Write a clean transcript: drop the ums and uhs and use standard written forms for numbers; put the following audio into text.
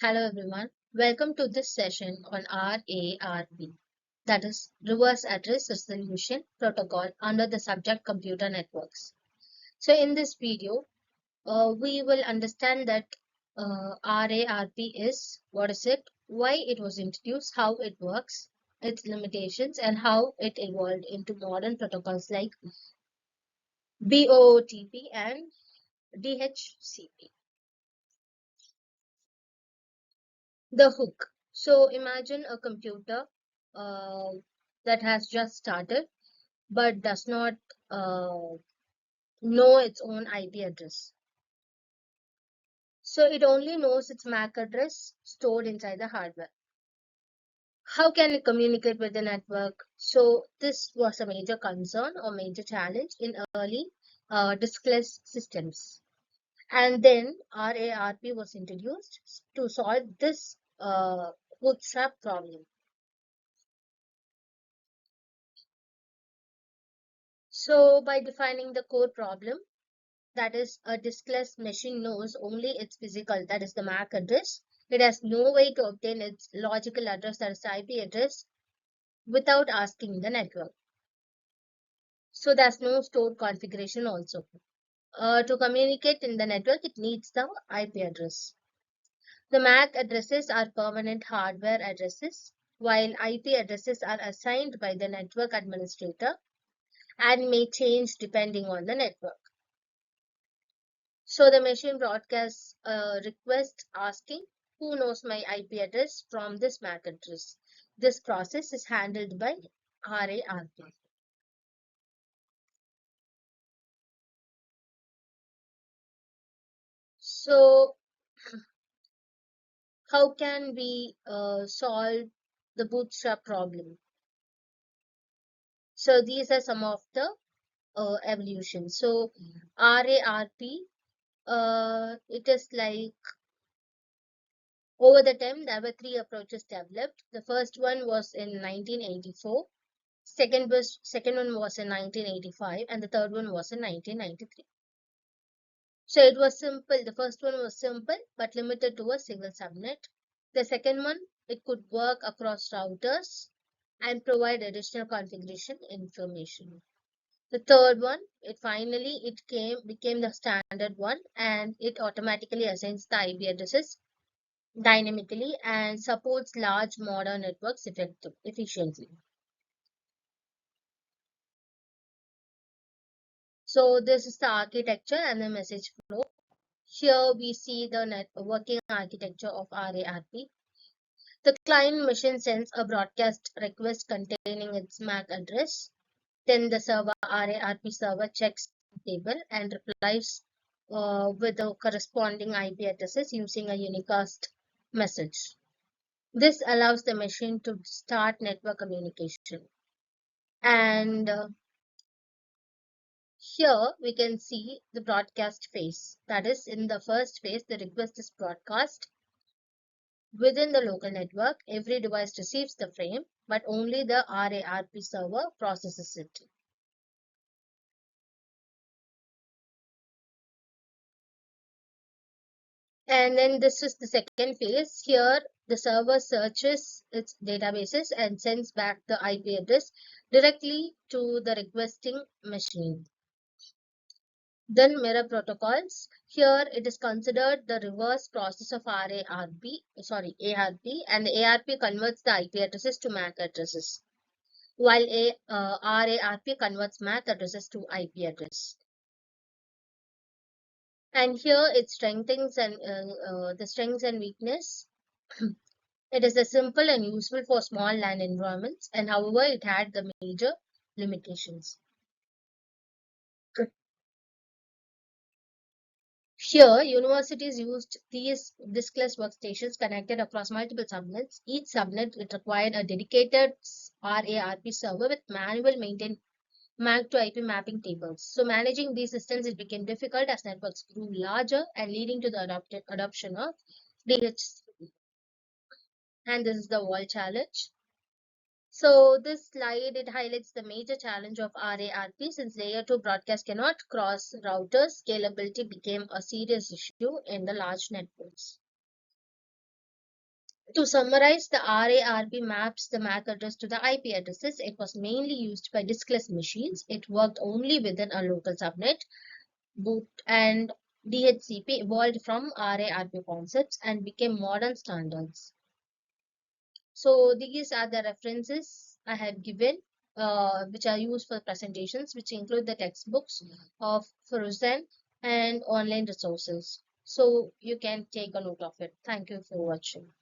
Hello everyone. Welcome to this session on RARP, that is Reverse Address Resolution Protocol under the subject Computer Networks. So in this video, we will understand that RARP is, what is it, why it was introduced, how it works, its limitations, and how it evolved into modern protocols like BOOTP and DHCP. The hook. So imagine a computer uh, that has just started but does not uh, know its own IP address. So it only knows its MAC address stored inside the hardware. How can it communicate with the network? So this was a major concern or major challenge in early diskless systems. And then RARP was introduced to solve this bootstrap problem. So by defining the core problem, that is a diskless machine knows only its physical, that is the MAC address. It has no way to obtain its logical address, that is the IP address, without asking the network. So there's no stored configuration also. To communicate in the network, it needs the IP address. The MAC addresses are permanent hardware addresses, while IP addresses are assigned by the network administrator and may change depending on the network. So the machine broadcasts a request asking who knows my IP address from this MAC address. This process is handled by RARP. So how can we solve the bootstrap problem? So these are some of the evolutions. So RARP, it is like over the time there were three approaches developed. The first one was in 1984. Second one was in 1985 and the third one was in 1993. So it was simple. The first one was simple but limited to a single subnet. The second one, it could work across routers and provide additional configuration information. The third one, became the standard one and it automatically assigns the IP addresses dynamically and supports large modern networks efficiently. So this is the architecture and the message flow. Here we see the working architecture of RARP. The client machine sends a broadcast request containing its MAC address. Then the server RARP server checks the table and replies with the corresponding IP addresses using a unicast message. This allows the machine to start network communication. And here we can see the broadcast phase. That is, in the first phase, the request is broadcast within the local network. Every device receives the frame, but only the RARP server processes it. And then this is the second phase. Here, the server searches its databases and sends back the IP address directly to the requesting machine. Then mirror protocols. Here it is considered the reverse process of ARP, and the ARP converts the IP addresses to MAC addresses, while RARP converts MAC addresses to IP address. And here it strengthens and the strengths and weakness. It is a simple and useful for small LAN environments, and however, it had the major limitations. Here, universities used these diskless workstations connected across multiple subnets. Each subnet it required a dedicated RARP server with manual maintained MAC to IP mapping tables. So managing these systems it became difficult as networks grew larger and leading to the adoption of DHCP. And this is the wall challenge. So this slide it highlights the major challenge of RARP since layer 2 broadcast cannot cross routers. Scalability became a serious issue in the large networks. To summarize, the RARP maps the MAC address to the IP addresses. It was mainly used by diskless machines. It worked only within a local subnet. Boot and DHCP evolved from RARP concepts and became modern standards. So these are the references I have given, which are used for presentations, which include the textbooks of Frozen and online resources. So you can take a note of it. Thank you for watching.